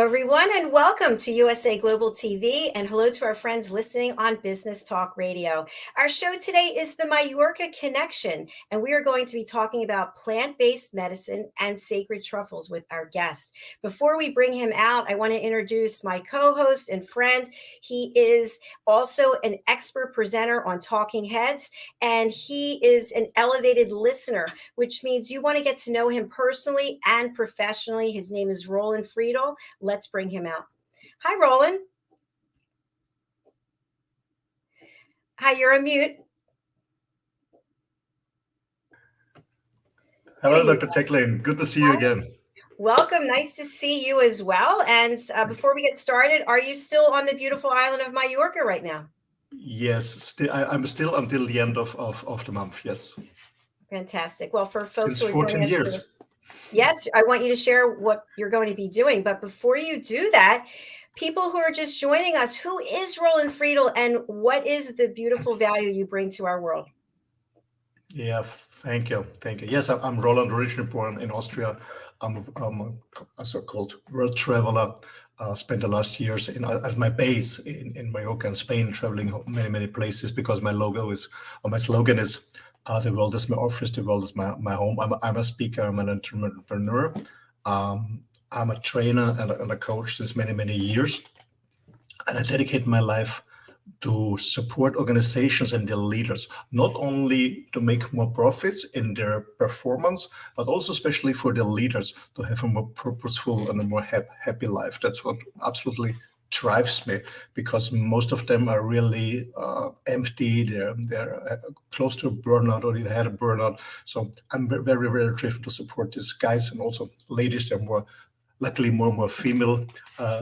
Hello, everyone, and welcome to USA Global TV, and hello to our friends listening on Business Talk Radio. Our show today is the Mallorca Connection, and we are going to be talking about plant-based medicine and sacred truffles with our guest. Before we bring him out, I want to introduce my co-host and friend. He is also an expert presenter on Talking Heads, and he is an elevated listener, which means you want to get to know him personally and professionally. His name is ROLAND FRIEDL. Let's bring him out. Hi, ROLAND. Hi, you're on mute. Hello, Dr. JACALYN. Good to see you again. Welcome. Nice to see you as well. And before we get started, are you still on the beautiful island of Mallorca right now? Yes, I'm still until the end of the month, yes. Fantastic. Well, for folks Since who are 14 years. Yes, I want you to share what you're going to be doing. But before you do that, people who are just joining us, who is ROLAND FRIEDL and what is the beautiful value you bring to our world? Yeah, thank you. Thank you. Yes, I'm ROLAND, originally born in Austria. I'm a so-called world traveler. Spent the last years as my base in Mallorca and Spain, traveling many places because my slogan is the world is my office, the world is my home. I'm a speaker, I'm an entrepreneur. I'm a trainer and a coach since many years. And I dedicate my life to support organizations and their leaders, not only to make more profits in their performance, but also especially for their leaders to have a more purposeful and a more happy life. That's what absolutely drives me, because most of them are really empty. They're close to a burnout, or they had a burnout. So I'm very driven to support these guys, and also ladies. They're luckily more female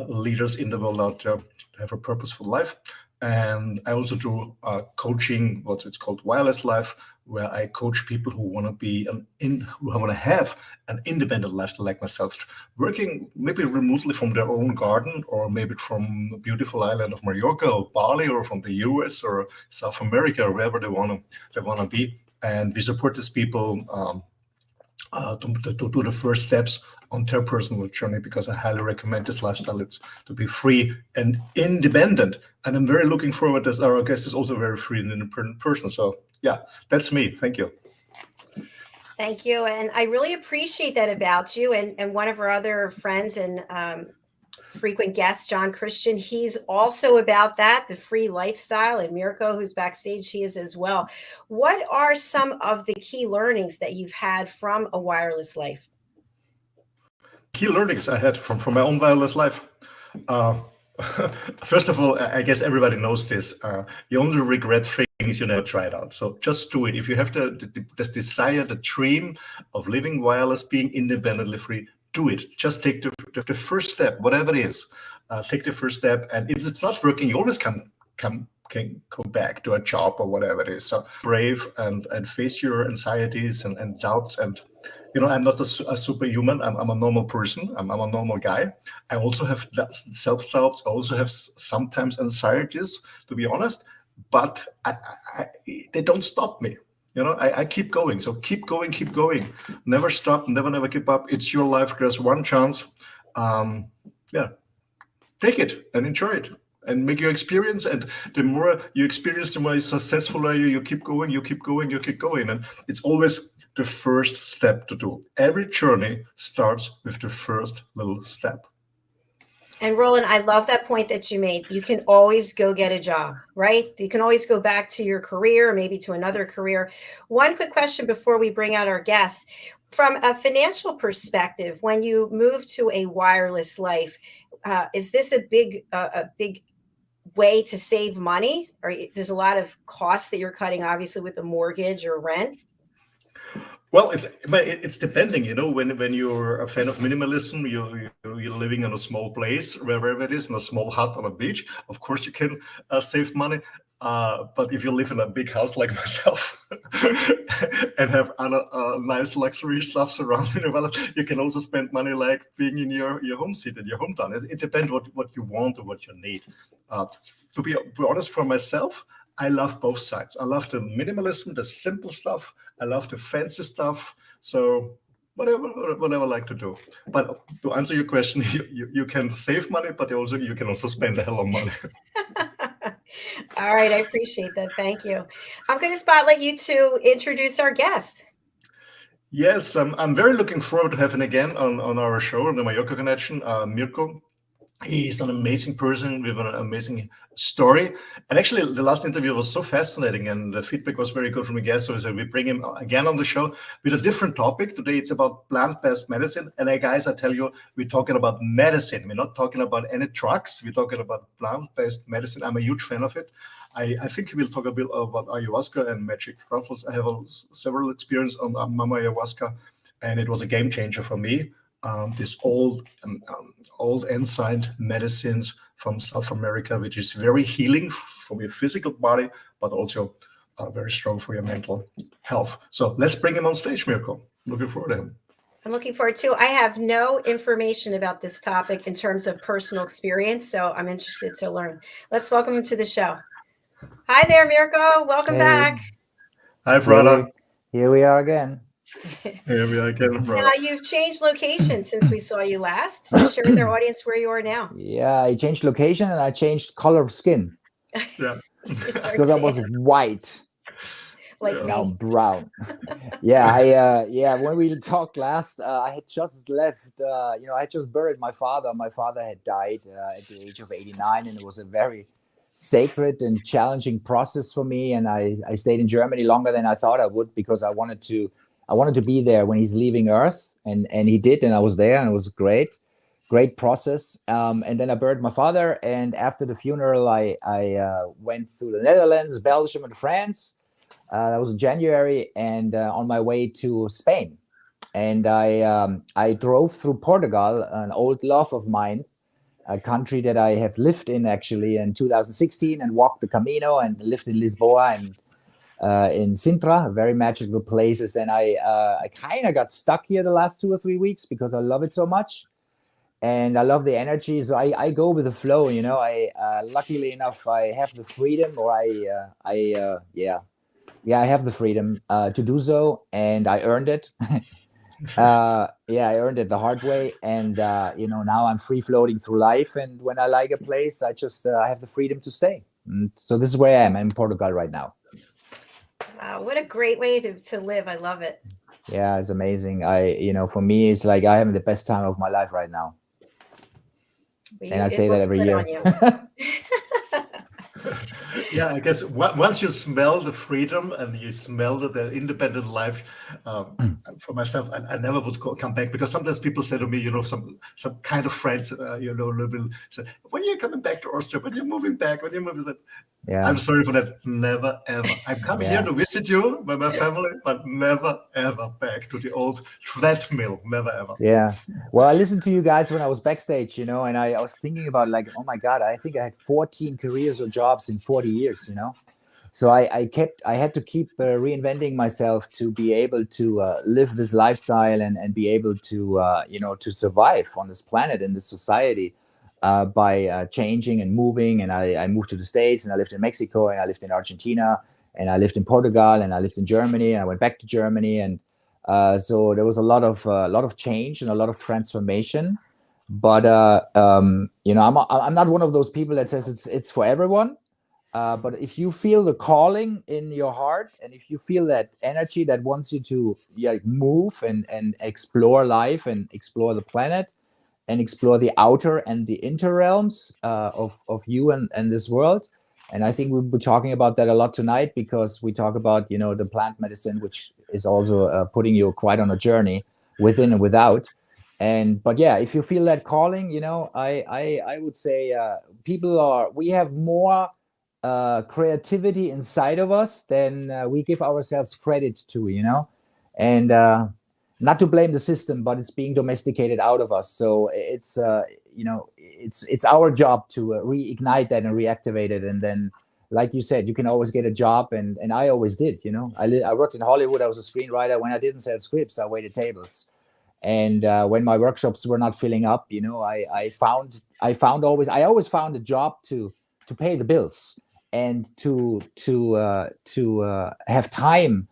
leaders in the world out there to have a purposeful life. And I also do coaching, what it's called Wireless Life, where I coach people who want to have an independent lifestyle like myself, working maybe remotely from their own garden, or maybe from the beautiful island of Mallorca or Bali, or from the US or South America, or wherever they want to be. And we support these people to do the first steps on their personal journey, because I highly recommend this lifestyle. It's to be free and independent. And I'm very looking forward, as our guest is also very free and independent person. So yeah, that's me. Thank you. Thank you. And I really appreciate that about you. And one of our other friends and frequent guests, John Christian, he's also about that, the free lifestyle. And Mirko, who's backstage, he is as well. What are some of the key learnings that you've had from a wireless life? Key learnings I had from my own wireless life. First of all, I guess everybody knows this. You only regret things you never tried out. So just do it. If you have the desire, the dream of living wireless, being independently free, do it. Just take the first step, whatever it is. Take the first step. And if it's not working, you always can go back to a job or whatever it is. So brave and face your anxieties and doubts. And I'm not a superhuman. I'm a normal person. I'm a normal guy. I also have self-doubts. I also have sometimes anxieties, to be honest. But they don't stop me. I keep going. So keep going. Never stop. Never give up. It's your life. There's one chance. Take it and enjoy it. And make your experience, and the more you experience, the more successful are you. You keep going, and it's always the first step to do. Every journey starts with the first little step. And ROLAND, I love that point that you made. You can always go get a job, right? You can always go back to your career, maybe to another career. One quick question before we bring out our guest. From a financial perspective, when you move to a wireless life, is this a big way to save money? Or there's a lot of costs that you're cutting, obviously, with the mortgage or rent? Well, it's depending, when you're a fan of minimalism, you're living in a small place, wherever it is, in a small hut on a beach. Of course, you can save money. But if you live in a big house like myself and have other nice luxury stuff surrounding you, you can also spend money like being in your home city, your hometown. It depends what you want or what you need. To be honest, for myself, I love both sides. I love the minimalism, the simple stuff. I love the fancy stuff. So whatever I like to do. But to answer your question, you can save money, but you can also spend a hell of money. All right, I appreciate that. Thank you. I'm going to spotlight you to introduce our guest. Yes, I'm very looking forward to having again on our show, the Mallorca Connection, Mirko. He's an amazing person with an amazing story. And actually, the last interview was so fascinating and the feedback was very good from the guest. So we bring him again on the show with a different topic. Today, it's about plant-based medicine. And guys, I tell you, we're talking about medicine. We're not talking about any drugs. We're talking about plant-based medicine. I'm a huge fan of it. I think we'll talk a bit about ayahuasca and magic truffles. I have several experience on Mama Ayahuasca, and it was a game changer for me. This old ancient medicines from South America, which is very healing for your physical body, but also very strong for your mental health. So let's bring him on stage, Mirko. Looking forward to him. I'm looking forward to. I have no information about this topic in terms of personal experience, so I'm interested to learn. Let's welcome him to the show. Hi there, Mirko. Welcome back. Hi, brother. Here we are again. Here we are again, bro. Now you've changed location since we saw you last. Share with our audience where you are now. Yeah, I changed location and I changed color of skin. Yeah. Because I was white. Like now me. Brown. Yeah, when we talked last, I had just left, I had just buried my father. My father had died at the age of 89, and it was a very sacred and challenging process for me. And I stayed in Germany longer than I thought I would, because I wanted to be there when he's leaving Earth, and he did, and I was there, and it was great process. And then I buried my father, and after the funeral, I went through the Netherlands, Belgium, and France. That was in January, and on my way to Spain. And I drove through Portugal, an old love of mine, a country that I have lived in actually in 2016, and walked the Camino and lived in Lisboa and in Sintra, very magical places. And I kind of got stuck here the last 2 or 3 weeks because I love it so much. And I love the energy. So I go with the flow, luckily enough, I have the freedom, or I have the freedom to do so. And I earned it. I earned it the hard way. And, now I'm free floating through life. And when I like a place, I just I have the freedom to stay. And so this is where I am. I'm in Portugal right now. Wow, what a great way to live. I love it. Yeah, it's amazing. For me, it's like I'm having the best time of my life right now. And I say that every year. Yeah, I guess once you smell the freedom and you smell the independent life, for myself, I never would come back, because sometimes people say to me, some kind of friends, will say, when are you coming back to Austria? When are you moving back? When are you moving? Yeah. I'm sorry for that. Never, ever. I'm coming here to visit you with my family, but never, ever back to the old treadmill. Never, ever. Yeah. Well, I listened to you guys when I was backstage, and I was thinking about, like, oh my God, I think I had 14 careers or jobs in 40 years, So I had to keep reinventing myself to be able to live this lifestyle and be able to, to survive on this planet, in this society. By changing and moving. And I moved to the States, and I lived in Mexico, and I lived in Argentina, and I lived in Portugal, and I lived in Germany, and I went back to Germany. And so there was a lot of change and a lot of transformation. But I'm not one of those people that says it's for everyone. But if you feel the calling in your heart, and if you feel that energy that wants you to move and explore life and explore the planet, and explore the outer and the inner realms of you and this world. And I think we'll be talking about that a lot tonight, because we talk about, the plant medicine, which is also putting you quite on a journey within and without. But if you feel that calling, I would say we have more creativity inside of us than we give ourselves credit to, and not to blame the system, but it's being domesticated out of us. So it's our job to reignite that and reactivate it. And then, like you said, you can always get a job, and I always did. I worked in Hollywood. I was a screenwriter. When I didn't sell scripts, I waited tables. And when my workshops were not filling up, I always found a job to pay the bills and to have time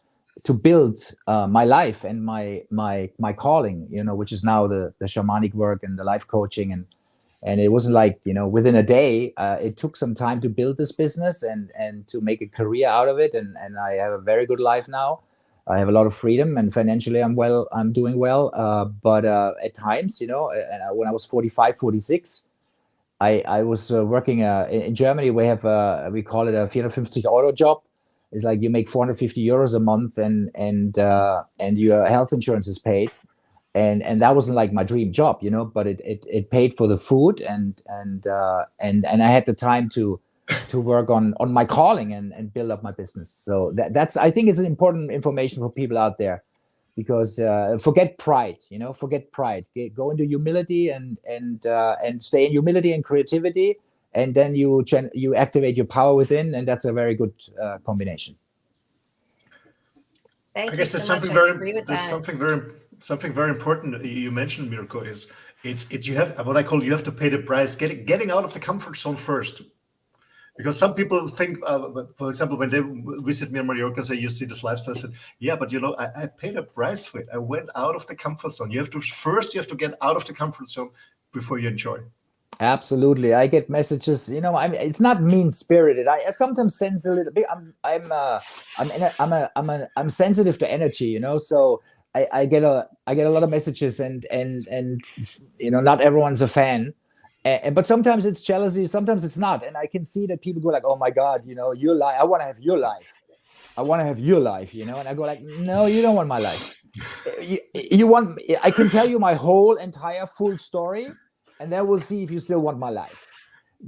to build my life and my calling, which is now the shamanic work and the life coaching. And it wasn't like, within a day. It took some time to build this business and to make a career out of it. And I have a very good life now. I have a lot of freedom, and financially I'm doing well. But at times, when I was 45, 46, I was working in Germany. We have we call it a 450 euro job. It's like you make 450 euros a month, and your health insurance is paid, and that wasn't like my dream job, but it paid for the food, and I had the time to work on my calling and build up my business. So that's, I think, it's an important information for people out there, because forget pride, forget pride. Go into humility and stay in humility and creativity, and then you activate your power within, and that's a very good combination. Thank I you guess so there's much. something I very agree with there's that. something very important you mentioned, Mirko, is it's you have what I call, you have to pay the price, getting out of the comfort zone first. Because some people think, for example, when they visit me in Mallorca, say, you see this lifestyle, I said, yeah, but I paid a price for it. I went out of the comfort zone. You have to get out of the comfort zone before you enjoy. Absolutely. I get messages, it's not mean spirited. I sometimes sense a little bit. I'm sensitive to energy, so I get a lot of messages, and not everyone's a fan. But sometimes it's jealousy, sometimes it's not. And I can see that people go like, oh my God, your life, I want to have your life. I want to have your life, and I go like, no, you don't want my life. I can tell you my whole entire full story, and then we'll see if you still want my life.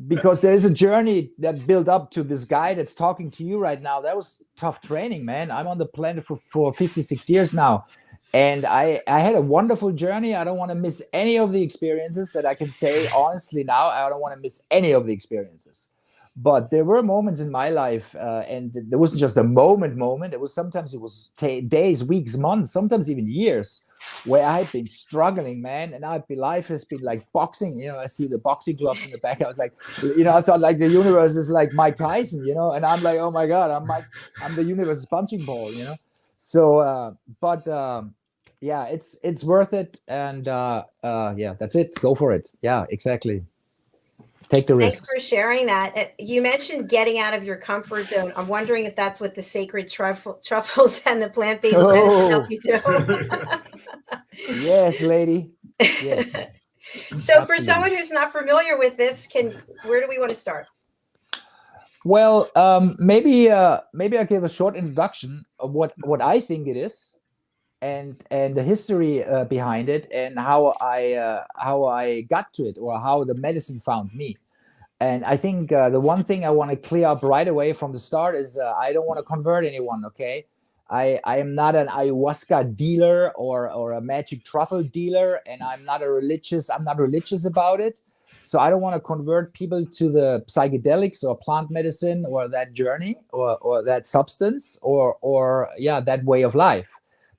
Because there is a journey that built up to this guy that's talking to you right now. That was tough training, man. I'm on the planet for 56 years now. And I had a wonderful journey. I don't want to miss any of the experiences. That I can say honestly now. I don't want to miss any of the experiences. But there were moments in my life, and there wasn't just a moment. It was sometimes days, weeks, months, sometimes even years, where I had been struggling, man. And life has been like boxing. I see the boxing gloves in the back. I was like, I thought like the universe is like Mike Tyson, and I'm like, oh my God, I'm the universe's punching ball, So, yeah, it's worth it, and yeah, that's it. Go for it. Yeah, exactly. Take the risks. Thanks for sharing that. You mentioned getting out of your comfort zone. I'm wondering if that's what the sacred truffles and the plant-based medicine help you do. Yes, lady. Yes. So Absolutely. For someone who's not familiar with this, where do we want to start? Well, maybe I give a short introduction of what I think it is, and the history behind it, and how I got to it, or how the medicine found me. And I think the one thing I want to clear up right away from the start is I don't want to convert anyone. Okay, I am not an ayahuasca dealer or a magic truffle dealer, and I'm not religious about it. So I don't want to convert people to the psychedelics or plant medicine or that journey or that substance or that way of life.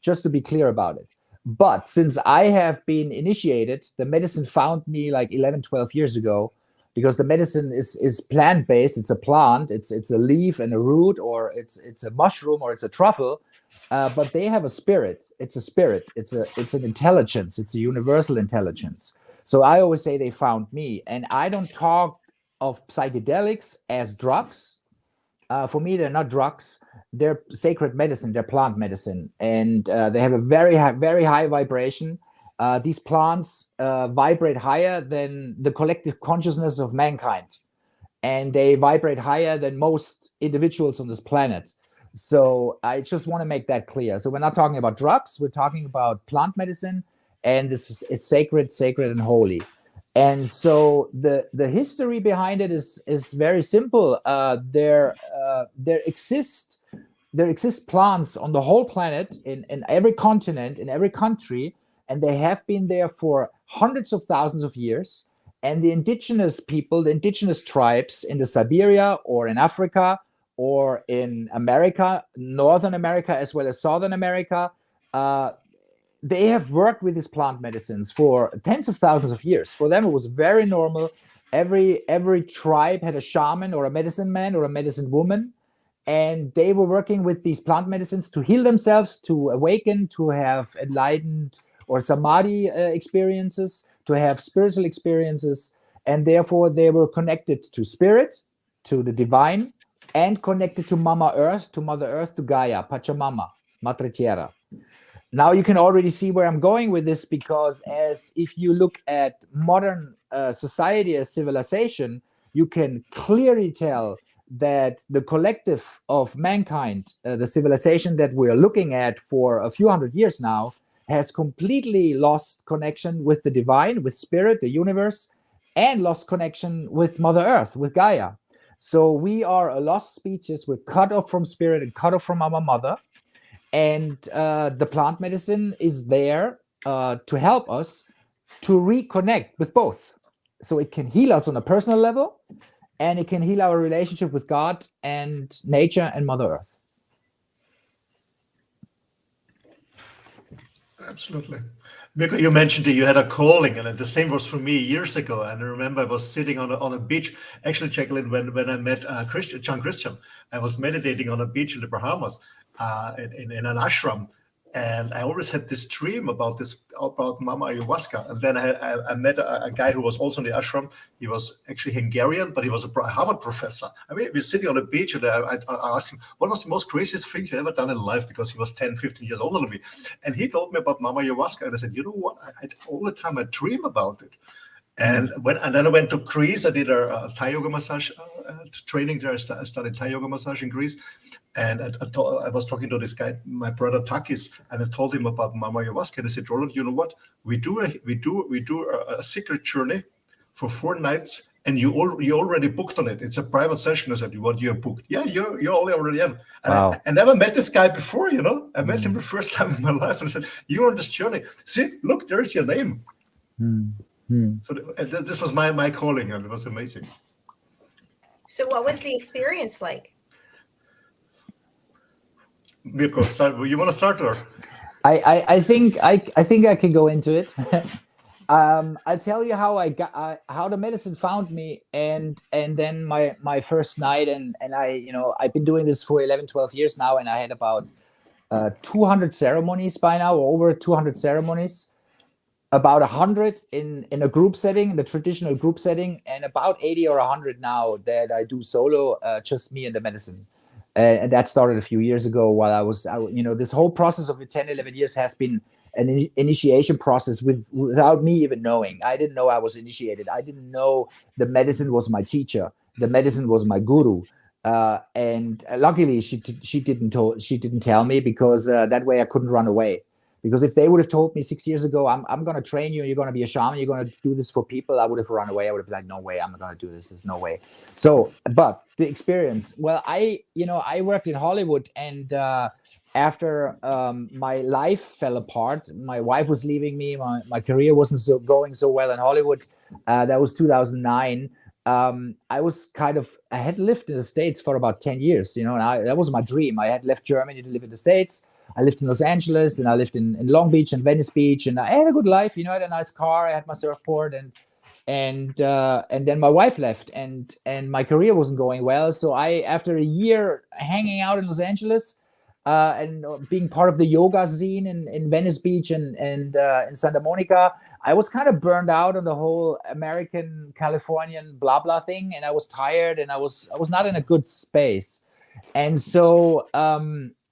Just to be clear about it. But since I have been initiated, the medicine found me like 11, 12 years ago, because the medicine is plant-based. It's a plant. It's a leaf and a root, or it's a mushroom, or it's a truffle. But they have a spirit. It's a spirit. It's an intelligence. It's a universal intelligence. So I always say they found me. And I don't talk of psychedelics as drugs. For me, they're not drugs. They're sacred medicine. They're plant medicine, and they have a very high vibration. These plants vibrate higher than the collective consciousness of mankind, and they vibrate higher than most individuals on this planet. So I just want to make that clear. So we're not talking about drugs. We're talking about plant medicine, and it's sacred and holy. And so the history behind it is very simple. There exist plants on the whole planet, in every continent, in every country, and they have been there for hundreds of thousands of years. And the indigenous people, the indigenous tribes in the Siberia or in Africa or in America, Northern America as well as Southern America, they have worked with these plant medicines for tens of thousands of years. For them, it was very normal. Every tribe had a shaman or a medicine man or a medicine woman, and they were working with these plant medicines to heal themselves, to awaken, to have enlightened or samadhi experiences, to have spiritual experiences, and therefore they were connected to spirit, to the divine, and connected to Mama Earth, to Mother Earth, to Gaia, Pachamama, Madre Tierra. Now you can already see where I'm going with this, because as if you look at modern society as civilization, you can clearly tell that the collective of mankind, the civilization that we're looking at for a few hundred years now, has completely lost connection with the divine, with spirit, the universe, and lost connection with Mother Earth, with Gaia. So we are a lost species. We're cut off from spirit and cut off from our mother. And the plant medicine is there to help us to reconnect with both. So it can heal us on a personal level, and it can heal our relationship with God and nature and Mother Earth. Absolutely. Mirko, you mentioned that you had a calling, and the same was for me years ago. And I remember I was sitting on a beach. Actually, JACALYN, when I met John Christian, I was meditating on a beach in the Bahamas, in an ashram. And I always had this dream about Mama Ayahuasca. And then I met a guy who was also in the ashram. He was actually Hungarian, but he was a Harvard professor. I mean, we were sitting on the beach, and I asked him, what was the most craziest thing you ever done in life? Because he was 10, 15 years older than me. And he told me about Mama Ayahuasca. And I said, you know what? All the time I dream about it. And then I went to Greece. I did a Thai yoga massage training there. I studied Thai yoga massage in Greece. And I was talking to this guy, my brother Takis, and I told him about Mama Ayahuasca. And I said, Roland, you know what? We do a secret journey for 4 nights, and you already booked on it. It's a private session. I said, what, you're booked? Yeah, you're already in. And Wow. I never met this guy before, you know. I met him the first time in my life, and I said, you're on this journey. See, look, there's your name. So this was my calling, and it was amazing. So what was the experience like? Mirko, start. You want to start, or? I think I can go into it. I'll tell you how I got how the medicine found me, and then my first night, and I've been doing this for 11, 12 years now, and I had about 200 ceremonies by now, or over 200 ceremonies, about 100 in a group setting, the traditional group setting, and about 80 or 100 now that I do solo, just me and the medicine. And that started a few years ago while I was this whole process of 10, 11 years has been an initiation process without me even knowing. I didn't know I was initiated. I didn't know the medicine was my teacher. The medicine was my guru. And luckily she didn't tell me, because that way I couldn't run away. Because if they would have told me 6 years ago, I'm going to train you, you're going to be a shaman, you're going to do this for people, I would have run away. I would have been like, no way, I'm not going to do this. There's no way. So, but the experience, well, I worked in Hollywood, and after my life fell apart, my wife was leaving me, my career wasn't going so well in Hollywood. That was 2009. I had lived in the States for about 10 years, and that was my dream. I had left Germany to live in the States. I lived in Los Angeles, and I lived in Long Beach and Venice Beach, and I had a good life. I had a nice car, I had my surfboard, and then my wife left, and my career wasn't going well. So after a year hanging out in Los Angeles, and being part of the yoga scene in Venice Beach and in Santa Monica, I was kind of burned out on the whole American Californian blah blah thing, and I was tired, and I was not in a good space, and so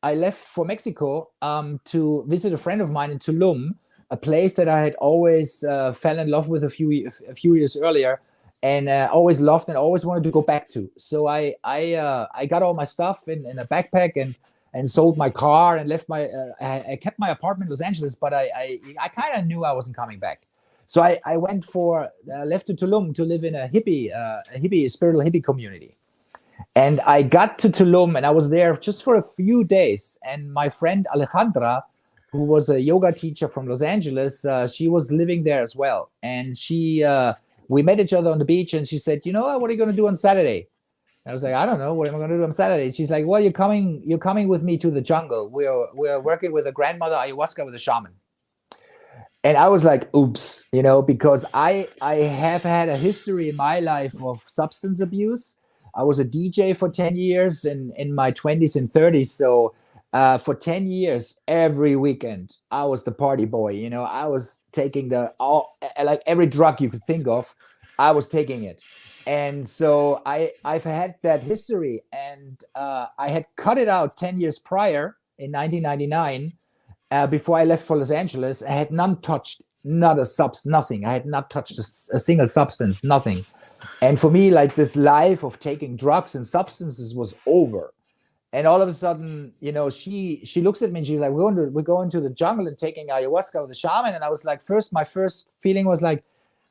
I left for Mexico to visit a friend of mine in Tulum, a place that I had always fell in love with a few years earlier, and always loved and always wanted to go back to. So I got all my stuff in a backpack and sold my car and left I kept my apartment in Los Angeles, but I kind of knew I wasn't coming back. So I left to Tulum to live in a spiritual hippie community. And I got to Tulum, and I was there just for a few days. And my friend Alejandra, who was a yoga teacher from Los Angeles, she was living there as well. And we met each other on the beach, and she said, what are you going to do on Saturday? And I was like, I don't know. What am I going to do on Saturday? She's like, well, you're coming with me to the jungle. We're working with a Grandmother Ayahuasca with a shaman. And I was like, oops, because I have had a history in my life of substance abuse. I was a DJ for 10 years in my 20s and 30s. So for 10 years, every weekend, I was the party boy. You know, I was taking like every drug you could think of, I was taking it. And so I've had that history, and I had cut it out 10 years prior in 1999. Before I left for Los Angeles, I had nothing. I had not touched a single substance, nothing. And for me, like, this life of taking drugs and substances was over. And all of a sudden, you know, she looks at me and she's like, we're going to the jungle and taking ayahuasca with a shaman. And I was like, my first feeling was like,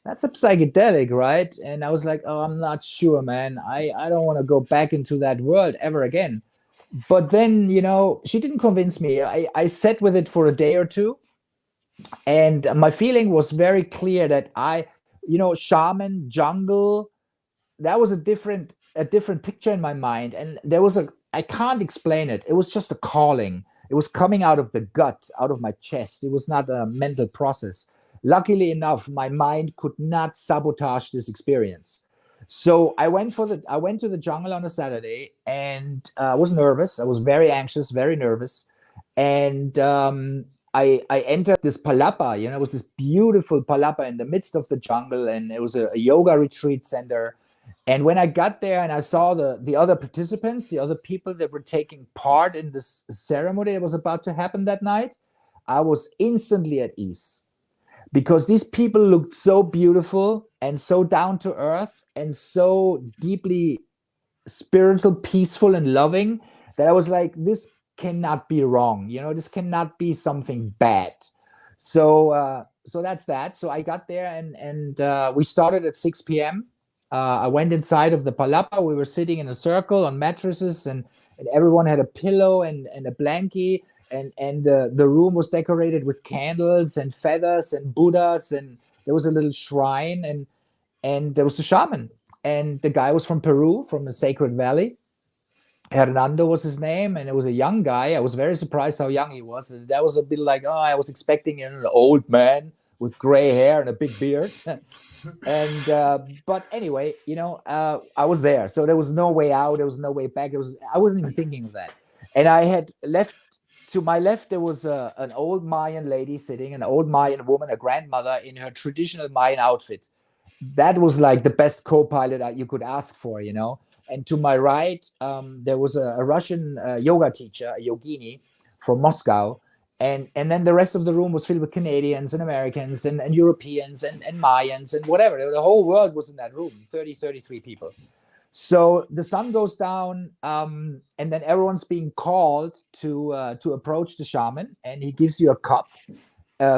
that's a psychedelic, right? And I was like, oh, I'm not sure, man. I don't want to go back into that world ever again. But then, you know, she didn't convince me. I sat with it for a day or two. And my feeling was very clear that shaman, jungle, that was a different picture in my mind. And I can't explain it. It was just a calling. It was coming out of the gut, out of my chest. It was not a mental process. Luckily enough, my mind could not sabotage this experience. So I went to the jungle on a Saturday, and I was nervous. I was very anxious, very nervous. And I entered this palapa, you know, it was this beautiful palapa in the midst of the jungle, and it was a yoga retreat center. And when I got there and I saw the other participants, the other people that were taking part in this ceremony that was about to happen that night, I was instantly at ease, because these people looked so beautiful and so down to earth and so deeply spiritual, peaceful, and loving, that I was like, this cannot be wrong. You know, this cannot be something bad. So that's that. So I got there, and we started at 6 p.m. I went inside of the palapa. We were sitting in a circle on mattresses, and everyone had a pillow and a blankie, and the room was decorated with candles and feathers and Buddhas, and there was a little shrine, and there was the shaman, and the guy was from Peru, from the Sacred Valley. Hernando was his name, and it was a young guy. I was very surprised how young he was. And that was a bit like, I was expecting an old man with gray hair and a big beard. But anyway, you know, I was there, so there was no way out. There was no way back. I wasn't even thinking of that. And I had left. To my left, there was an old Mayan lady sitting, an old Mayan woman, a grandmother in her traditional Mayan outfit. That was like the best co-pilot you could ask for, you know. And to my right, there was a Russian yoga teacher, a yogini from Moscow. And then the rest of the room was filled with Canadians and Americans and Europeans and Mayans and whatever. The whole world was in that room, 33 people. So the sun goes down, and then everyone's being called to approach the shaman, and he gives you a cup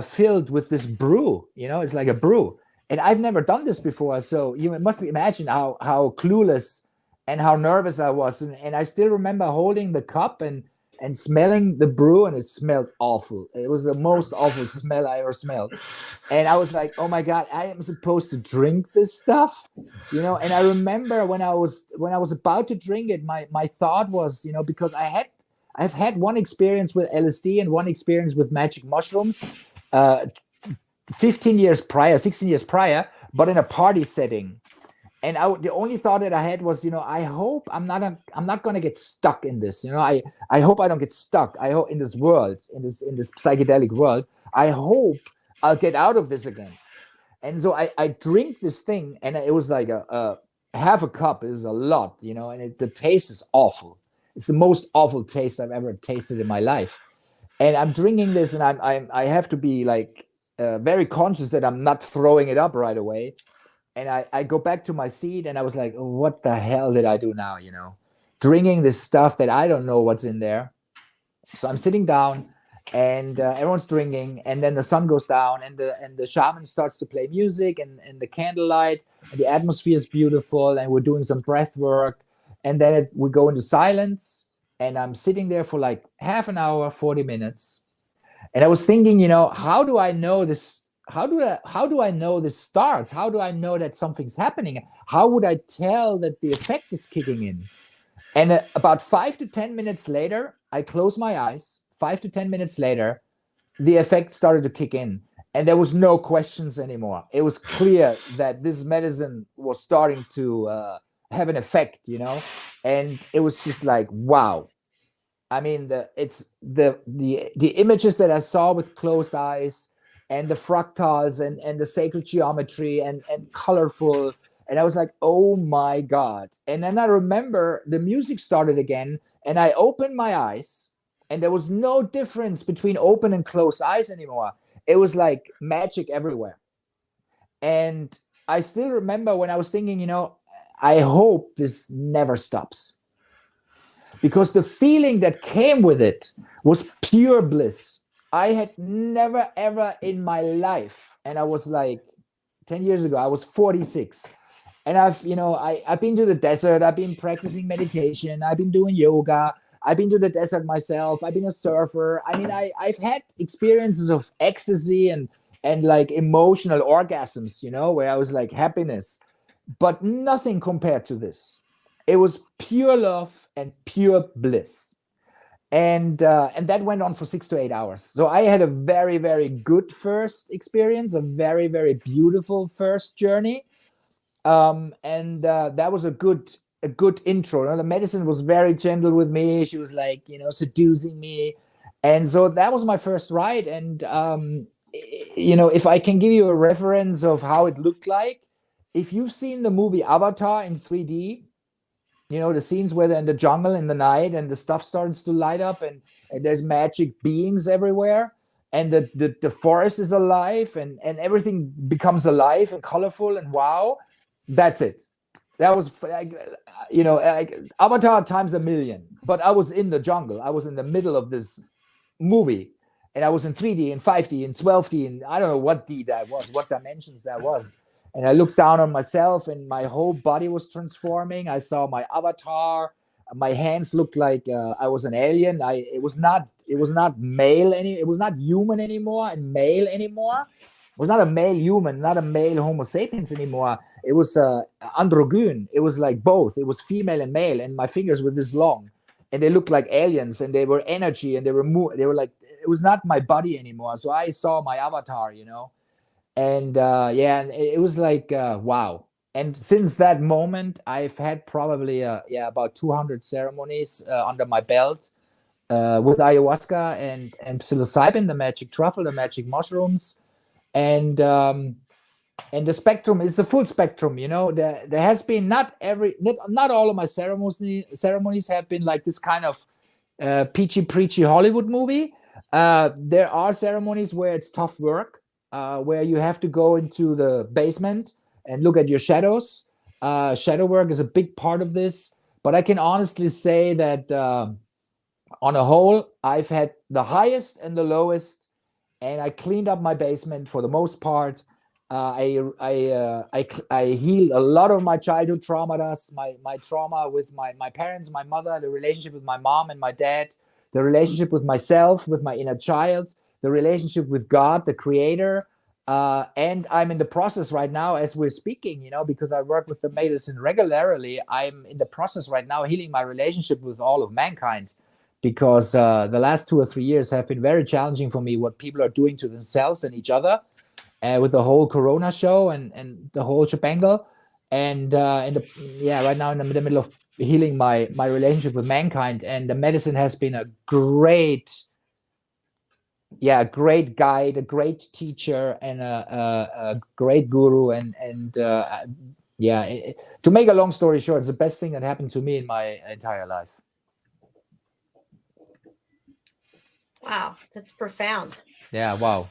filled with this brew. You know, it's like a brew. And I've never done this before, so you must imagine how clueless and how nervous I was. And I still remember holding the cup and smelling the brew, and it smelled awful. It was the most awful smell I ever smelled. And I was like, oh my God, I am supposed to drink this stuff, you know? And I remember when I was about to drink it, my thought was, you know, because I've had one experience with LSD and one experience with magic mushrooms, 16 years prior, but in a party setting. And the only thought that I had was, you know, I hope I'm not going to get stuck in this. You know, I hope I don't get stuck. I hope in this world, in this psychedelic world, I hope I'll get out of this again. And so I drink this thing, and it was like a half a cup is a lot, you know, and the taste is awful. It's the most awful taste I've ever tasted in my life. And I'm drinking this, and I have to be like very conscious that I'm not throwing it up right away. And I go back to my seat, and I was like, what the hell did I do now, you know? Drinking this stuff that I don't know what's in there. So I'm sitting down, and everyone's drinking, and then the sun goes down, and the shaman starts to play music, and the candlelight, and the atmosphere is beautiful, and we're doing some breath work. And then we go into silence, and I'm sitting there for like half an hour, 40 minutes. And I was thinking, you know, how do I know this? How do I know this starts? How do I know that something's happening? How would I tell that the effect is kicking in? And about 5 to 10 minutes later, I close my eyes. 5 to 10 minutes later, the effect started to kick in. And there was no questions anymore. It was clear that this medicine was starting to have an effect, you know. And it was just like, wow. I mean, the images that I saw with closed eyes, and the fractals, and the sacred geometry, and colorful, and I was like, oh my God. And then I remember the music started again, and I opened my eyes, and there was no difference between open and closed eyes anymore. It was like magic everywhere. And I still remember when I was thinking, you know, I hope this never stops, because the feeling that came with it was pure bliss. I had never, ever in my life, and I was like 10 years ago, I was 46. And I've been to the desert, I've been practicing meditation, I've been doing yoga, I've been to the desert myself, I've been a surfer. I mean, I've had experiences of ecstasy and like emotional orgasms, you know, where I was like happiness, but nothing compared to this. It was pure love and pure bliss. And that went on for 6 to 8 hours. So I had a very, very good first experience, a very, very beautiful first journey. And that was a good intro. You know, the medicine was very gentle with me. She was like, you know, seducing me. And so that was my first ride. And, you know, if I can give you a reference of how it looked like, if you've seen the movie Avatar in 3D, you know, the scenes where they're in the jungle in the night and the stuff starts to light up, and there's magic beings everywhere, and the forest is alive, and everything becomes alive and colorful, and wow, that's it. That was, you know, like Avatar times a million. But I was in the jungle. I was in the middle of this movie, and I was in 3D and 5D and 12D, and I don't know what D that was, what dimensions that was. And I looked down on myself, and my whole body was transforming. I saw my avatar. My hands looked like I was an alien. It was not male it was not human anymore and male anymore. It was not a male human, not a male Homo sapiens anymore. It was androgyn. It was like both. It was female and male, and my fingers were this long, and they looked like aliens, and they were energy, and they were like, it was not my body anymore. So I saw my avatar, you know. And and it was like wow. And since that moment, I've had probably about 200 ceremonies under my belt with ayahuasca and psilocybin, the magic truffle, the magic mushrooms. And the spectrum is the full spectrum, you know. There has been not all of my ceremonies have been like this kind of peachy preachy Hollywood movie. There are ceremonies where it's tough work, where you have to go into the basement and look at your shadows. Shadow work is a big part of this. But I can honestly say that on a whole, I've had the highest and the lowest, and I cleaned up my basement for the most part. I healed a lot of my childhood traumas, my trauma with my parents, my mother, the relationship with my mom and my dad, the relationship with myself, with my inner child, the relationship with God, the creator. And I'm in the process right now as we're speaking, you know, because I work with the medicine regularly. I'm in the process right now healing my relationship with all of mankind, because the last 2 or 3 years have been very challenging for me, what people are doing to themselves and each other with the whole Corona show and the whole shebangle. And right now in the middle of healing my relationship with mankind. And the medicine has been a great guide, a great teacher, and a great guru. To make a long story short, it's the best thing that happened to me in my entire life. Wow, that's profound. Yeah, wow.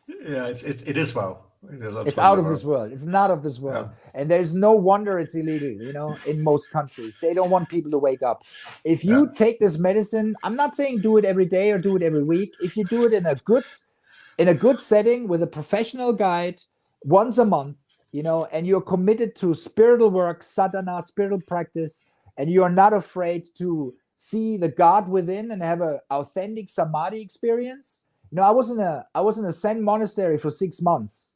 Yeah, it is wow. It's out of this world. It's not of this world. Yeah. And there's no wonder it's illegal, you know, in most countries. They don't want people to wake up. If you take this medicine, I'm not saying do it every day or do it every week. If you do it in a good setting with a professional guide once a month, you know, and you're committed to spiritual work, sadhana, spiritual practice, and you're not afraid to see the God within and have an authentic samadhi experience. You know, I was in a Zen monastery for 6 months.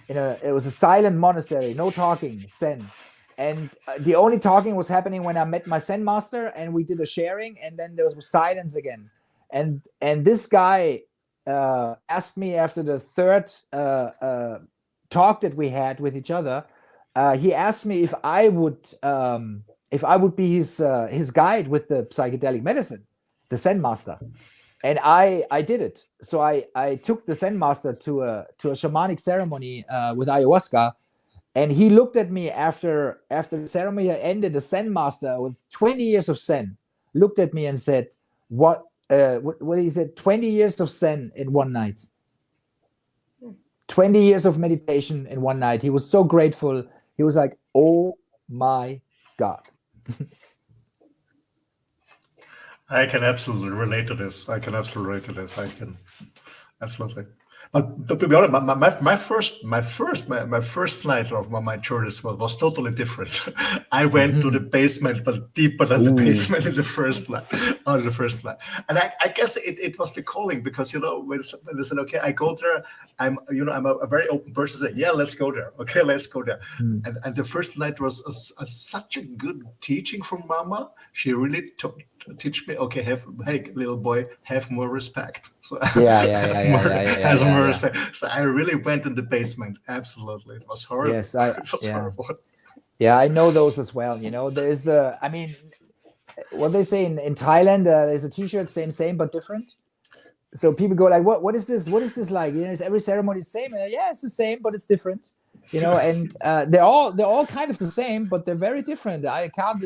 It was a silent monastery, no talking, Zen. And the only talking was happening when I met my Zen master and we did a sharing, and then there was silence again. And this guy asked me after the third talk that we had with each other, he asked me if I would be his guide with the psychedelic medicine, the Zen master. And I did it. So I took the Zen master to a shamanic ceremony with ayahuasca, and he looked at me after the ceremony had ended. The Zen master with 20 years of Zen looked at me and said, "What he said? 20 years of Zen in one night. 20 years of meditation in one night." He was so grateful. He was like, "Oh my God." I can absolutely relate to this. I can absolutely. Absolutely. But to be honest, my first night of my journeys was totally different. I went to the basement, but deeper than the basement in the first night. And I guess it was the calling, because when they said, okay, I go there, I'm a very open person. Say, yeah, let's go there. Okay, let's go there. And the first night was such a good teaching from Mama. She really teach me, okay, hey, little boy, have more respect. So have more respect. So I really went in the basement. Absolutely, it was horrible. Yes, it was horrible. Yeah, I know those as well. There's what they say in Thailand, there's a T-shirt, same but different. So people go like, what is this? What is this like? Is every ceremony the same? And yeah, it's the same, but it's different. And they're all kind of the same, but they're very different. I can't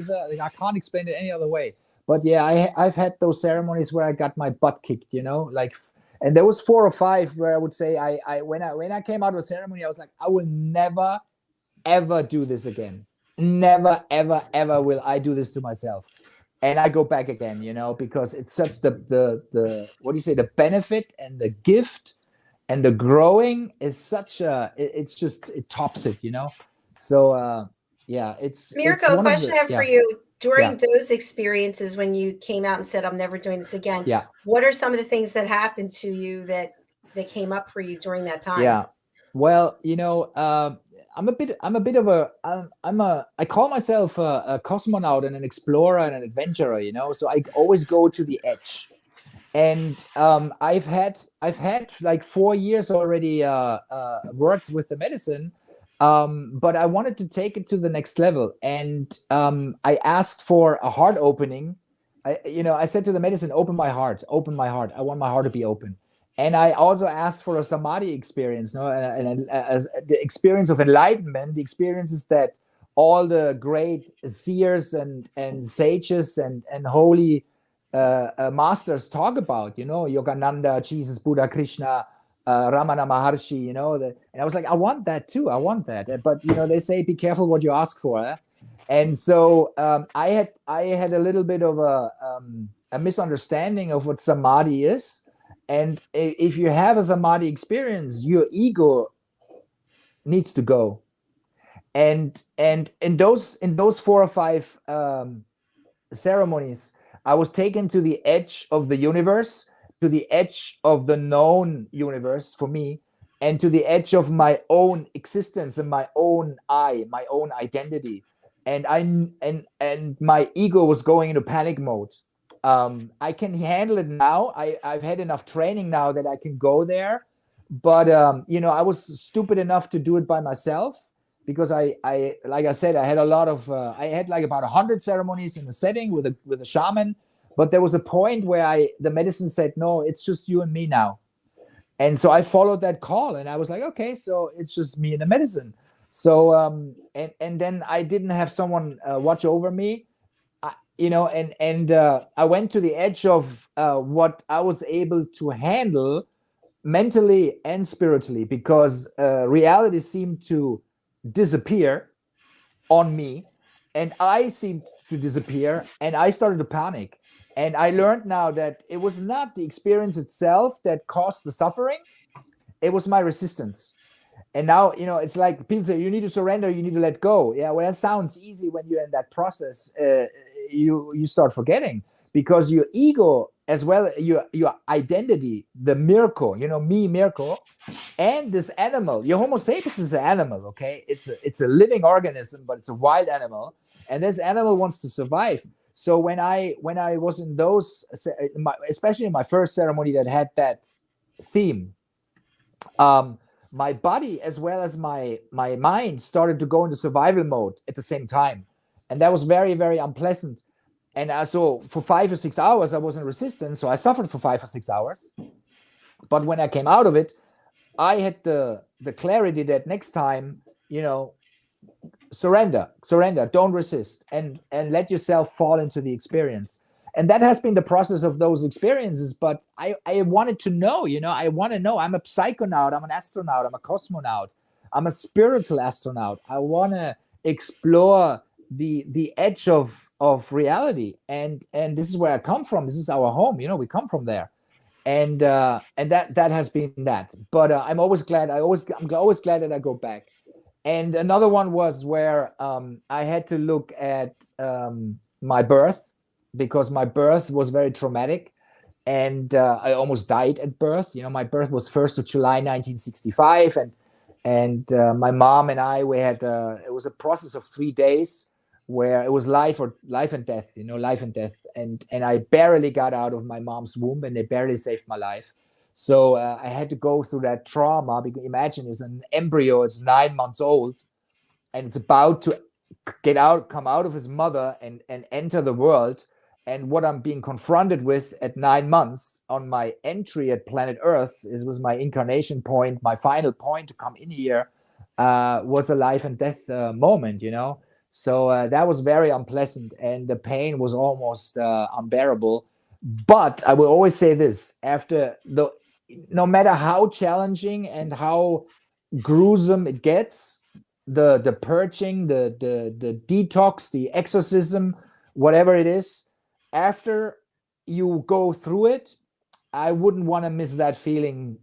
explain it any other way. But yeah, I've had those ceremonies where I got my butt kicked, and there was 4 or 5 where I would say when I came out of a ceremony, I was like, I will never ever do this again. Never ever ever will I do this to myself. And I go back again, because it's such the what do you say, the benefit and the gift and the growing is such it tops it, So it's Mirko, question I have for you. During those experiences, when you came out and said, I'm never doing this again, what are some of the things that happened to you that came up for you during that time? Yeah. Well, I call myself a cosmonaut and an explorer and an adventurer, so I always go to the edge. And I've had like 4 years already worked with the medicine. But I wanted to take it to the next level, and I asked for a heart opening. I said to the medicine, open my heart. I want my heart to be open. And I also asked for a samadhi experience, and the experience of enlightenment. The experience is that all the great seers and sages and holy masters talk about, Yogananda, Jesus, Buddha, Krishna, Ramana Maharshi, and I was like, I want that too. I want that. But they say, be careful what you ask for. Eh? And so I had a little bit of a misunderstanding of what samadhi is. And if you have a samadhi experience, your ego needs to go. And in those 4 or 5 ceremonies, I was taken to the edge of the universe, to the edge of the known universe for me, and to the edge of my own existence and my own my own identity. And my ego was going into panic mode. I can handle it now. I've had enough training now that I can go there. But I was stupid enough to do it by myself, because I like I said, I had I had like about 100 ceremonies in the setting with a shaman. But there was a point where the medicine said, no, it's just you and me now. And so I followed that call, and I was like, okay, so it's just me and the medicine. So, and then I didn't have someone watch over me, and I went to the edge of what I was able to handle mentally and spiritually, because reality seemed to disappear on me, and I seemed to disappear, and I started to panic. And I learned now that it was not the experience itself that caused the suffering. It was my resistance. And now, it's like people say, you need to surrender, you need to let go. Yeah, well, that sounds easy when you're in that process. You start forgetting, because your ego, as well, your identity, the Mirko, me, Mirko, and this animal, your Homo sapiens is an animal, okay? It's a living organism, but it's a wild animal. And this animal wants to survive. So when I was in those, especially in my first ceremony that had that theme, my body as well as my mind started to go into survival mode at the same time. And that was very, very unpleasant. And so for 5 or 6 hours, I was in resistance. So I suffered for 5 or 6 hours. But when I came out of it, I had the clarity that next time, surrender, don't resist, and let yourself fall into the experience. And that has been the process of those experiences. But I wanted to know, I want to know. I'm a psychonaut. I'm an astronaut. I'm a cosmonaut. I'm a spiritual astronaut. I want to explore the edge of reality. And this is where I come from. This is our home. We come from there. And that has been that. But I'm always glad. I'm always glad that I go back. And another one was where I had to look at my birth, because my birth was very traumatic, and I almost died at birth. My birth was 1st of July 1965, and my mom and I, we had it was a process of 3 days where it was life and death, life and death, and I barely got out of my mom's womb, and they barely saved my life. So I had to go through that trauma. Because imagine, it's an embryo, it's 9 months old, and it's about to come out of his mother and enter the world. And what I'm being confronted with at 9 months on my entry at planet Earth, it was my incarnation point, my final point to come in here, was a life and death moment, So that was very unpleasant, and the pain was almost unbearable. But I will always say this: no matter how challenging and how gruesome it gets, the purging, the detox, the exorcism, whatever it is, after you go through it, I wouldn't want to miss that feeling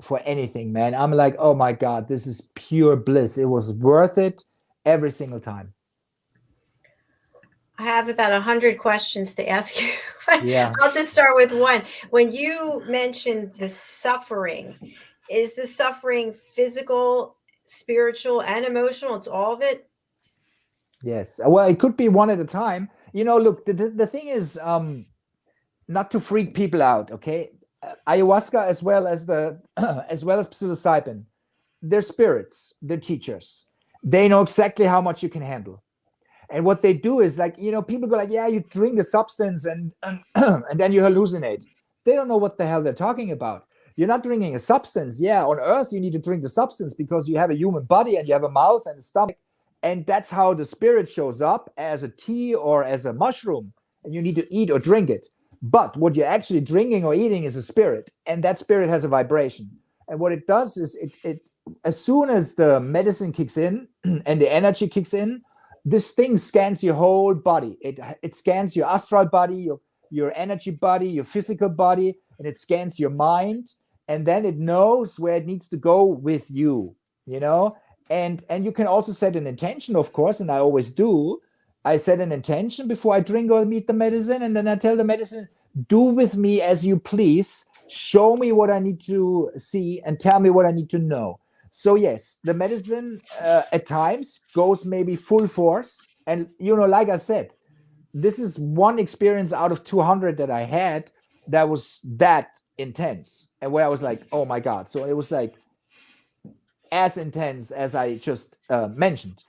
for anything, man. I'm like, oh my God, this is pure bliss. It was worth it every single time. I have about 100 questions to ask you. Yeah. I'll just start with one. When you mentioned the suffering, is the suffering physical, spiritual, and emotional? It's all of it? Yes. Well, it could be one at a time. Look, the thing is, not to freak people out, okay? Ayahuasca as well as psilocybin, they're spirits, they're teachers. They know exactly how much you can handle. And what they do is, like, people go like, yeah, you drink a substance and then you hallucinate. They don't know what the hell they're talking about. You're not drinking a substance. Yeah, on Earth, you need to drink the substance because you have a human body and you have a mouth and a stomach. And that's how the spirit shows up, as a tea or as a mushroom. And you need to eat or drink it. But what you're actually drinking or eating is a spirit. And that spirit has a vibration. And what it does is it as soon as the medicine kicks in and the energy kicks in, this thing scans your whole body. It scans your astral body, your energy body, your physical body, and it scans your mind. And then it knows where it needs to go with you, And you can also set an intention, of course, and I always do. I set an intention before I drink or eat the medicine, and then I tell the medicine, do with me as you please. Show me what I need to see and tell me what I need to know. So yes, the medicine at times goes maybe full force. And, like I said, this is one experience out of 200 that I had that was that intense. And where I was like, oh my God. So it was like as intense as I just mentioned.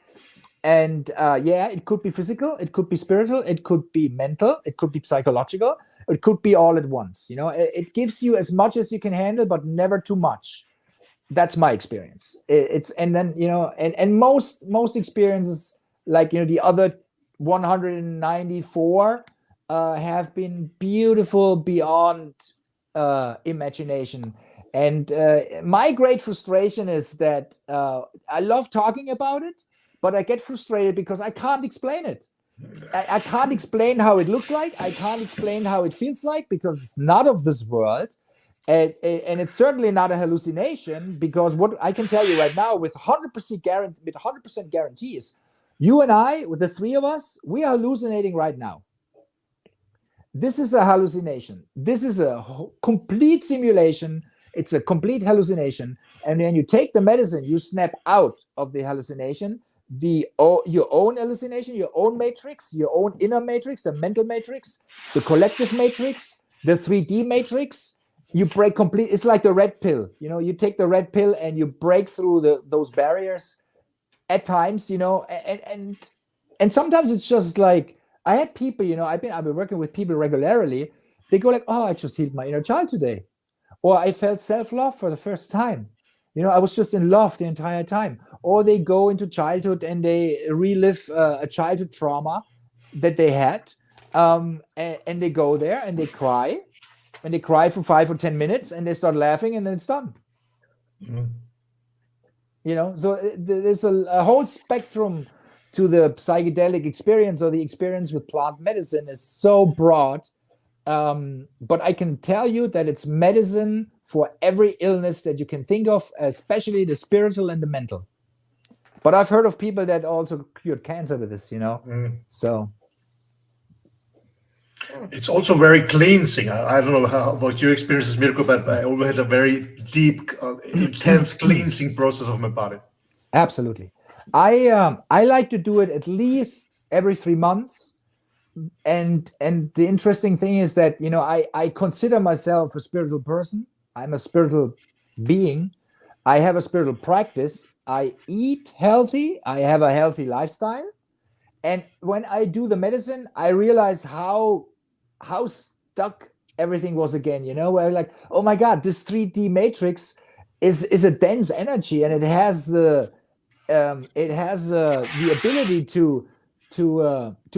And it could be physical, it could be spiritual, it could be mental, it could be psychological, it could be all at once. It gives you as much as you can handle, but never too much. That's my experience. And most experiences, like, the other 194 have been beautiful beyond imagination. And my great frustration is that I love talking about it, but I get frustrated because I can't explain it. I can't explain how it looks like. I can't explain how it feels like, because it's not of this world. And it's certainly not a hallucination, because what I can tell you right now with 100% guarantee is, you and I, with the three of us, we are hallucinating right now. This is a hallucination. This is a complete simulation. It's a complete hallucination. And when you take the medicine, you snap out of the hallucination, your own hallucination, your own matrix, your own inner matrix, the mental matrix, the collective matrix, the 3D matrix. you break complete. It's like the red pill. You take the red pill and you break through those barriers at times. And sometimes it's just like, I had people. I've been working with people regularly. They go like, "Oh, I just healed my inner child today," or "I felt self-love for the first time." I was just in love the entire time. Or they go into childhood and they relive a childhood trauma that they had, and they go there and they cry. And they cry for 5 or 10 minutes and they start laughing and then it's done. Mm-hmm. So there's a whole spectrum to the psychedelic experience, or the experience with plant medicine is so broad. But I can tell you that it's medicine for every illness that you can think of, especially the spiritual and the mental. But I've heard of people that also cured cancer with this, So it's also very cleansing. I don't know what your experience is, Mirko, but I always had a very deep, intense cleansing process of my body. Absolutely. I like to do it at least every 3 months. And the interesting thing is that, I consider myself a spiritual person. I'm a spiritual being. I have a spiritual practice. I eat healthy. I have a healthy lifestyle. And when I do the medicine, I realize how stuck everything was again, where like, oh my God, this 3D matrix is a dense energy, and it has the ability to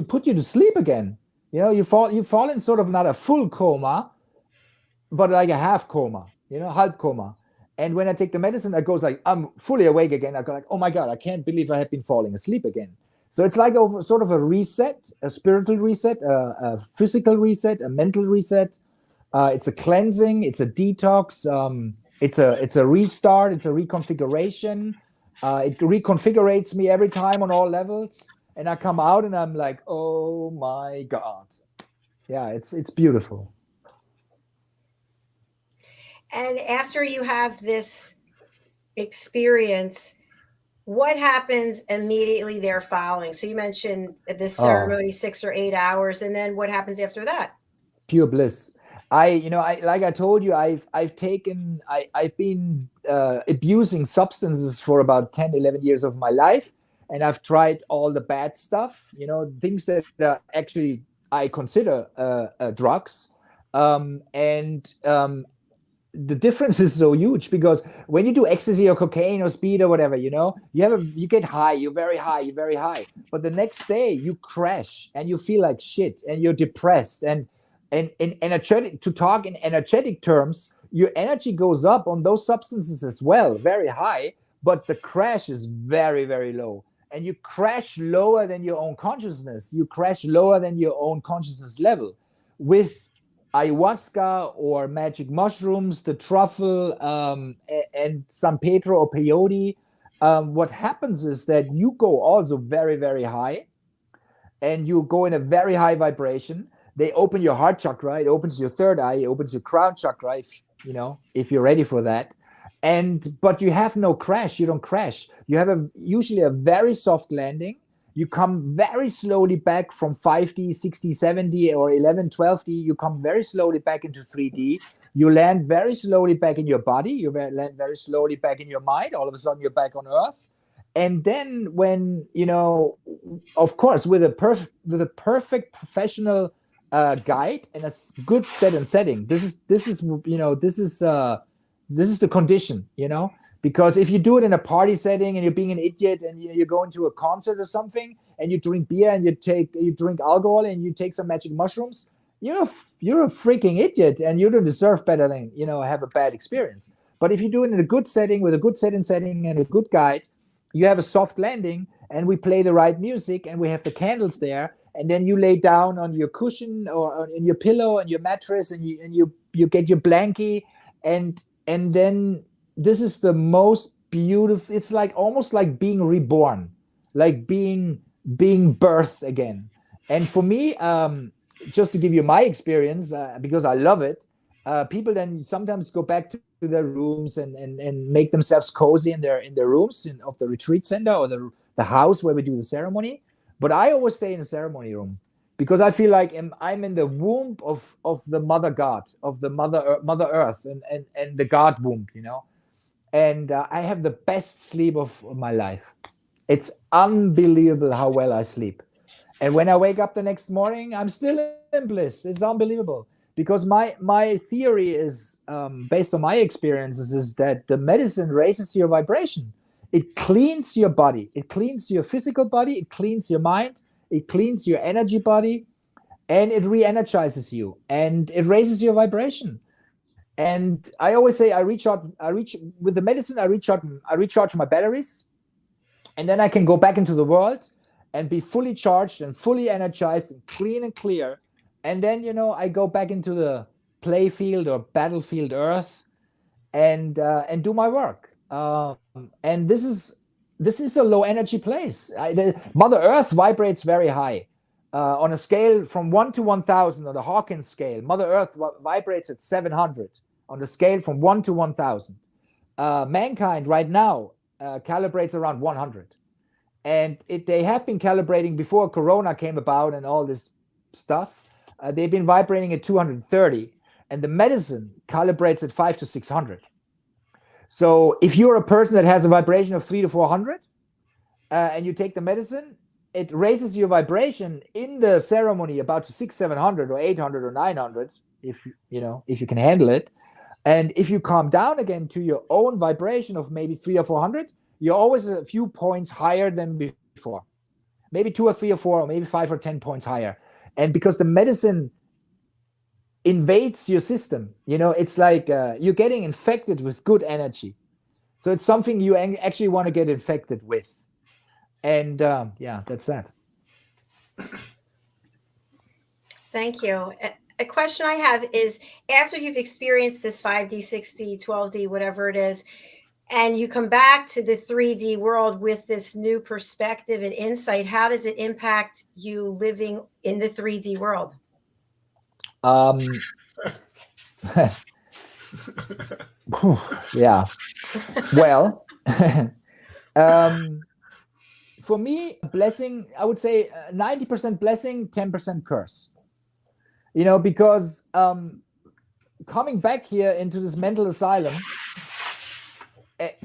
put you to sleep again. You fall in sort of not a full coma, but like a half coma, half coma. And when I take the medicine, it goes like, I'm fully awake again. I go like, oh my God, I can't believe I have been falling asleep again. So it's like sort of a reset, a spiritual reset, a physical reset, a mental reset. It's a cleansing, it's a detox, it's a restart, it's a reconfiguration. It reconfigurates me every time on all levels. And I come out and I'm like, oh my God. Yeah, it's beautiful. And after you have this experience, what happens immediately there following? So you mentioned this ceremony, 6 or 8 hours, and then what happens after that? Pure bliss. I like I told you, I've been abusing substances for about 10, 11 years of my life, and I've tried all the bad stuff, things that actually I consider drugs, the difference is so huge, because when you do ecstasy or cocaine or speed or whatever, you get high, you're very high, but the next day you crash and you feel like shit and you're depressed, and in energetic, to talk in energetic terms, your energy goes up on those substances as well, very high, but the crash is very, very low, and you crash lower than your own consciousness, you crash lower than your own consciousness level. With ayahuasca or magic mushrooms, the truffle, and San Pedro or peyote, what happens is that you go also very, very high, and you go in a very high vibration. They open your heart chakra, it opens your third eye, it opens your crown chakra, if you're ready for that. But you have no crash, you don't crash. You have usually a very soft landing. You come very slowly back from 5D, 6D, 7D, or 11, 12D. You come very slowly back into 3D. You land very slowly back in your body. You land very slowly back in your mind. All of a sudden, you're back on Earth. And then when, of course, with a perfect professional guide and a good set and setting, this is the condition, Because if you do it in a party setting and you're being an idiot and you're going to a concert or something and you drink beer and you drink alcohol and you take some magic mushrooms, you're a freaking idiot and you don't deserve better than, have a bad experience. But if you do it in a good setting with a good setting and a good guide, you have a soft landing, and we play the right music and we have the candles there, and then you lay down on your cushion or in your pillow and your mattress and you get your blankie, and then this is the most beautiful. It's like almost like being reborn, like being birthed again. And for me, just to give you my experience, because I love it, people then sometimes go back to their rooms and make themselves cozy in their rooms of the retreat center or the house where we do the ceremony. But I always stay in the ceremony room, because I feel like I'm in the womb of the mother God, of the mother Earth, and the God womb, you know. And I have the best sleep of my life. It's unbelievable how well I sleep. And when I wake up the next morning, I'm still in bliss. It's unbelievable. Because my theory is, based on my experiences, is that the medicine raises your vibration. It cleans your body. It cleans your physical body. It cleans your mind. It cleans your energy body. And it re-energizes you. And it raises your vibration. And I always say with the medicine, I recharge my batteries. And then I can go back into the world and be fully charged and fully energized and clean and clear. And then, you know, I go back into the playfield or battlefield Earth and do my work. And this is a low energy place. Mother Earth vibrates very high. On a scale from 1 to 1,000 on the Hawkins scale, Mother Earth vibrates at 700 on the scale from 1 to 1,000. Mankind right now calibrates around 100. And they have been calibrating before Corona came about and all this stuff. They've been vibrating at 230. And the medicine calibrates at 500 to 600. So if you're a person that has a vibration of 300 to 400 and you take the medicine, it raises your vibration in the ceremony about to 600, 700 or 800 or 900 if you can handle it. And if you calm down again to your own vibration of maybe 300 or 400, you're always a few points higher than before. Maybe 2 or 3 or 4 or maybe 5 or 10 points higher. And because the medicine invades your system, you know, it's like you're getting infected with good energy. So it's something you actually want to get infected with. And yeah, that's that. Thank you. A question I have is, after you've experienced this 5D, 6D, 12D, whatever it is, and you come back to the 3D world with this new perspective and insight, how does it impact you living in the 3D world? Yeah. Well, for me, blessing, I would say 90% blessing, 10% curse. You know, because coming back here into this mental asylum,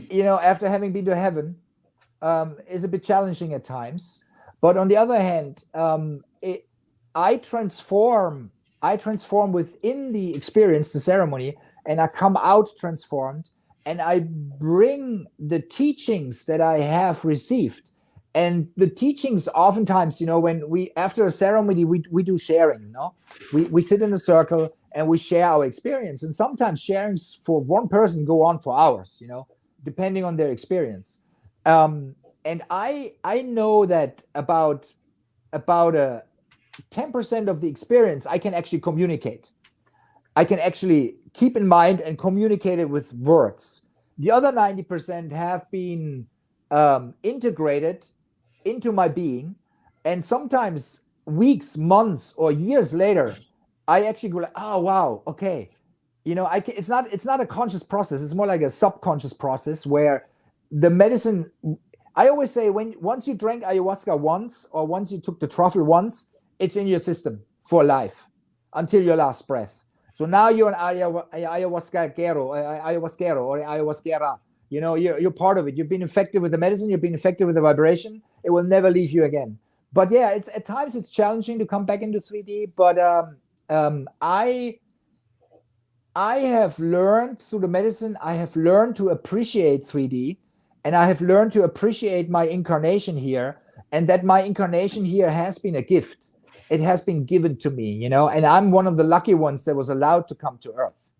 you know, after having been to heaven, is a bit challenging at times. But on the other hand, I transform within the experience, the ceremony, and I come out transformed, and I bring the teachings that I have received. And the teachings, oftentimes, you know, when after a ceremony, we do sharing, you know, we sit in a circle and we share our experience. And sometimes sharings for one person go on for hours, you know, depending on their experience. And I know that about 10% of the experience I can actually communicate. I can actually keep in mind and communicate it with words. The other 90% have been integrated into my being, and sometimes weeks, months, or years later, I actually go like, oh wow, okay, you know, it's not a conscious process. It's more like a subconscious process where the medicine. I always say once you drank ayahuasca once, or once you took the truffle once, it's in your system for life until your last breath. So now you're an ayahuasquero or ayahuasquera. You know, you're part of it. You've been infected with the medicine. You've been infected with the vibration. It will never leave you again. But yeah, it's at times it's challenging to come back into 3D. But I have learned through the medicine. I have learned to appreciate 3D, and I have learned to appreciate my incarnation here, and that my incarnation here has been a gift. It has been given to me, you know, and I'm one of the lucky ones that was allowed to come to Earth.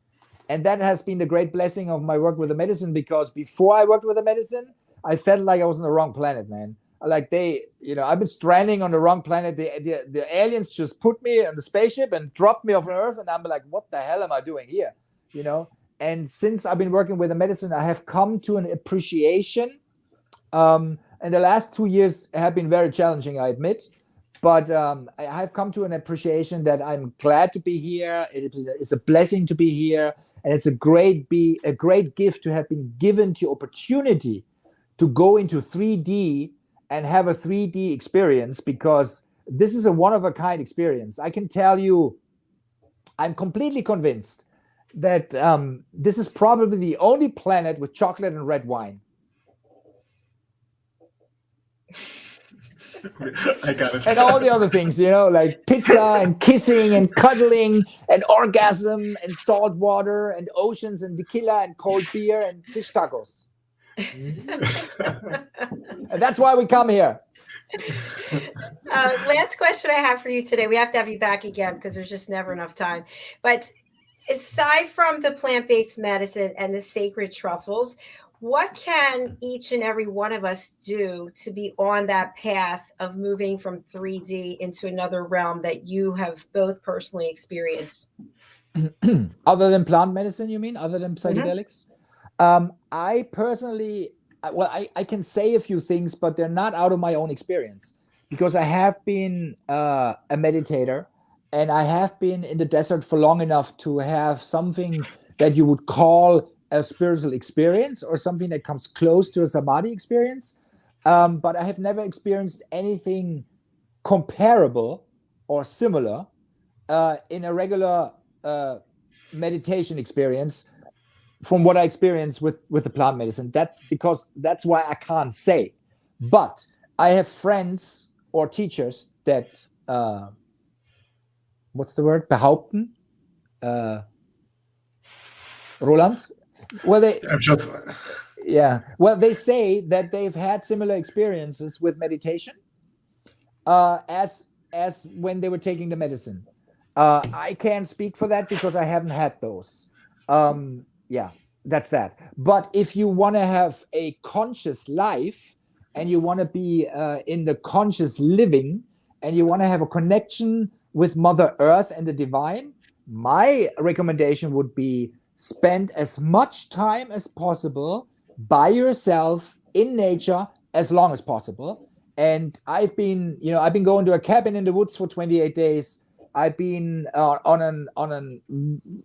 And that has been the great blessing of my work with the medicine, because before I worked with the medicine, I felt like I was on the wrong planet, man. Like I've been stranding on the wrong planet. The aliens just put me on the spaceship and dropped me off on Earth. And I'm like, what the hell am I doing here? You know? And since I've been working with the medicine, I have come to an appreciation. And the last 2 years have been very challenging, I admit. But I have come to an appreciation that I'm glad to be here. It's a blessing to be here, and it's a great gift to have been given the opportunity to go into 3D and have a 3D experience. Because this is a one-of-a-kind experience. I can tell you, I'm completely convinced that this is probably the only planet with chocolate and red wine. I got it. And all the other things, like pizza and kissing and cuddling and orgasm and salt water and oceans and tequila and cold beer and fish tacos. And that's why we come here. Last question I have for you today. We have to have you back again because there's just never enough time. But aside from the plant-based medicine and the sacred truffles, what can each and every one of us do to be on that path of moving from 3D into another realm that you have both personally experienced? Other than plant medicine, you mean? Other than psychedelics? I personally, I can say a few things, but they're not out of my own experience, because I have been a meditator, and I have been in the desert for long enough to have something that you would call a spiritual experience, or something that comes close to a samadhi experience. But I have never experienced anything comparable or similar in a regular meditation experience from what I experienced with the plant medicine. Because that's why I can't say. But I have friends or teachers that what's the word? Behaupten? Roland? Well, they say that they've had similar experiences with meditation as when they were taking the medicine. I can't speak for that because I haven't had those. That's that. But if you want to have a conscious life, and you want to be in the conscious living, and you want to have a connection with Mother Earth and the divine, my recommendation would be spend as much time as possible by yourself in nature as long as possible. And I've been going to a cabin in the woods for 28 days. I've been on a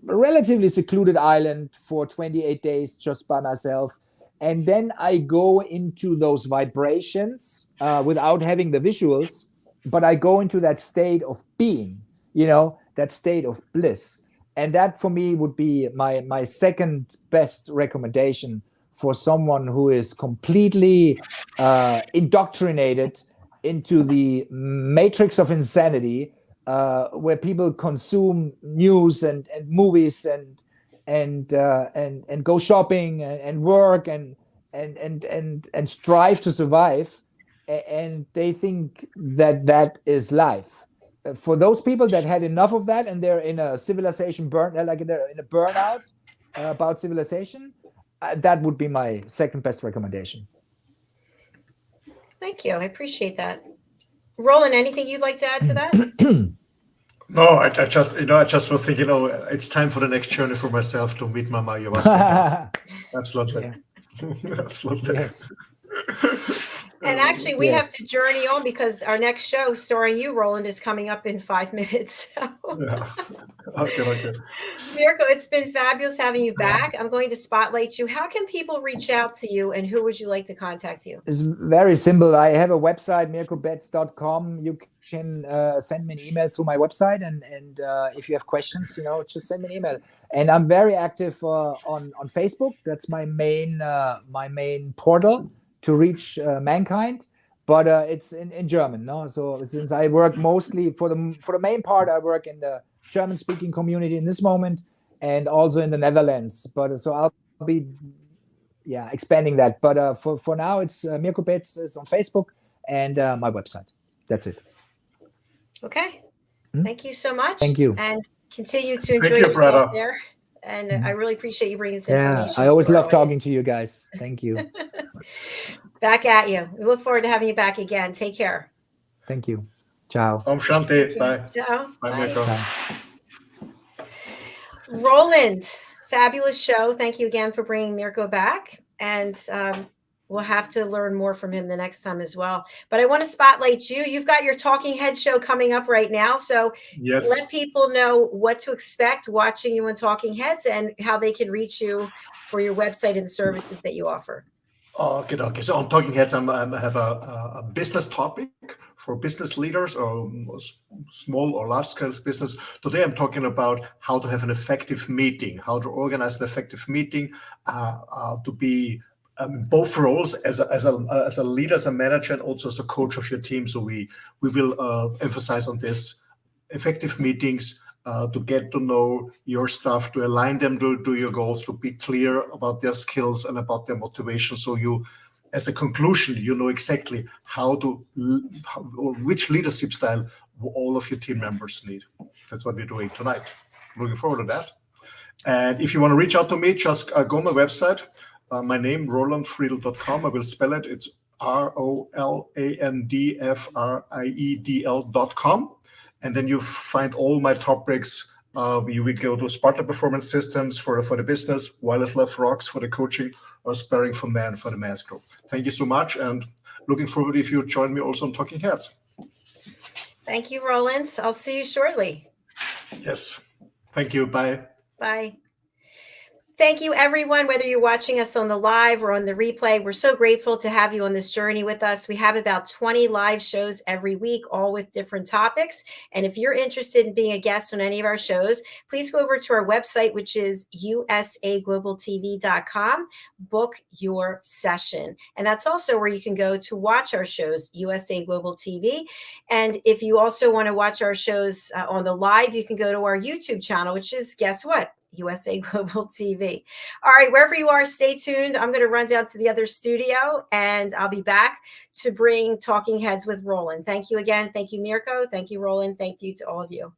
relatively secluded island for 28 days just by myself. And then I go into those vibrations without having the visuals, but I go into that state of being, that state of bliss. And that for me would be my second best recommendation for someone who is completely indoctrinated into the matrix of insanity, where people consume news and movies and go shopping and work and strive to survive, and they think that is life. For those people that had enough of that and they're in a civilization they're in a burnout about civilization, that would be my second best recommendation. Thank you. I appreciate that. Roland, anything you'd like to add to that? No, I just was thinking, it's time for the next journey for myself to meet Mama Ayahuasca. Absolutely. Yeah. Absolutely. Yes. And actually, we have to journey on because our next show starring you, Roland, is coming up in 5 minutes. Yeah. Okay. Mirko, it's been fabulous having you back. I'm going to spotlight you. How can people reach out to you, and who would you like to contact you? It's very simple. I have a website, mirkobetz.com. You can send me an email through my website, and if you have questions, just send me an email. And I'm very active on Facebook. That's my main portal to reach mankind, but it's in German. No, so since I work mostly for the main part, I work in the German-speaking community in this moment, and also in the Netherlands. But so I'll be expanding that. But for now, it's Mirko Betz is on Facebook and my website. That's it. Okay. Thank you so much. Thank you. And continue to enjoy yourself there. And I really appreciate you bringing this information. I always love talking to you guys. Thank you. Back at you. We look forward to having you back again. Take care. Thank you. Ciao. Om Shanti. Bye. Ciao. Bye, Mirko. Roland, fabulous show. Thank you again for bringing Mirko back. And we'll have to learn more from him the next time as well. But I want to spotlight you. You've got your Talking Head show coming up right now. So let people know what to expect watching you on Talking Heads and how they can reach you for your website and the services that you offer. Okay, okay. So on Talking Heads, I have a business topic for business leaders or small or large scale business. Today, I'm talking about how to have an effective meeting, how to organize an effective meeting, to be both roles as a leader, as a manager, and also as a coach of your team. So we will emphasize on this effective meetings. To get to know your staff, to align them to your goals, to be clear about their skills and about their motivation. So you, as a conclusion, you know exactly or which leadership style all of your team members need. That's what we're doing tonight. Looking forward to that. And if you want to reach out to me, just go on my website. My name, rolandfriedl.com. I will spell it. It's ROLANDFRIEDL.com. And then you find all my topics. We will go to Sparta Performance Systems for the business, Wireless Love Rocks for the coaching, or Sparring for Men for the men's group. Thank you so much, and looking forward if you join me also on Talking Heads. Thank you, Roland. I'll see you shortly. Yes. Thank you. Bye. Bye. Thank you, everyone, whether you're watching us on the live or on the replay. We're so grateful to have you on this journey with us. We have about 20 live shows every week, all with different topics. And if you're interested in being a guest on any of our shows, please go over to our website, which is usaglobaltv.com. Book your session. And that's also where you can go to watch our shows, USA Global TV. And if you also want to watch our shows on the live, you can go to our YouTube channel, which is, guess what? USA Global TV. All right, wherever you are, stay tuned. I'm going to run down to the other studio and I'll be back to bring Talking Heads with Roland. Thank you again. Thank you, Mirko. Thank you, Roland. Thank you to all of you.